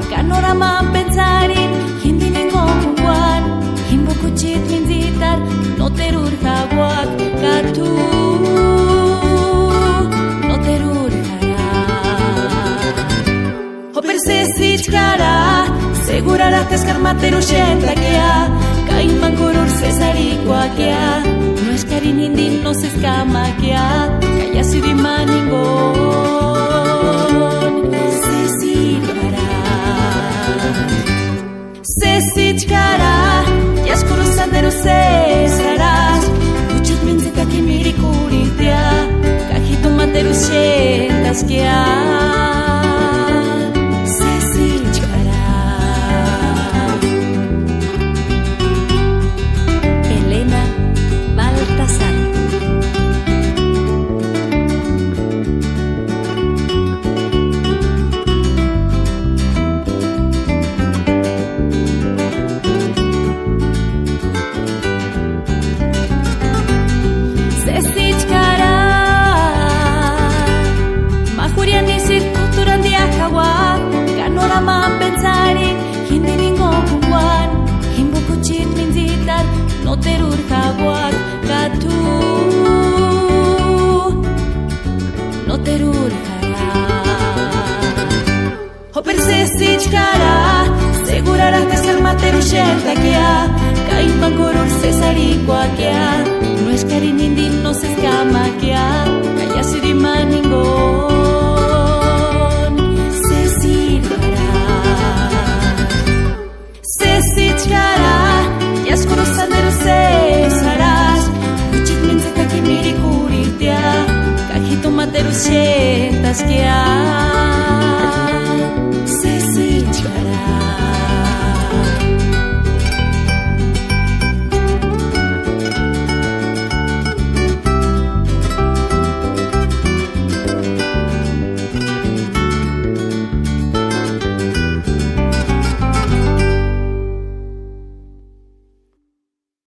Kanora pentsarin hindi ningo kumbuan himbo kuchit minzitar no terur jaguak katu no terur jara Hoper sesichkara segurara teskarmateru shentakia kaiman kurur sesarikuakia no eskarin hindi no seskamakia kaya sidimaningo Sesichkara, yaskuru sandero cesaras Kuchit minzita kimiri kuritia Kajito materu shetaskia Sesichkara Elena Baltasar Pensarin hindi ningo kumbuan himbo kuchit minzitar no terur jaguak katu no terur jara Hoper sesichkara segurara teskarmateru shentakia kaiman kurur sesarikuakia no eskarin hindi no seskamakia kaya sidimaningo yaskuru sandero cesaras Kuchit minzita kimiri kuritia Kajito materu shetaskia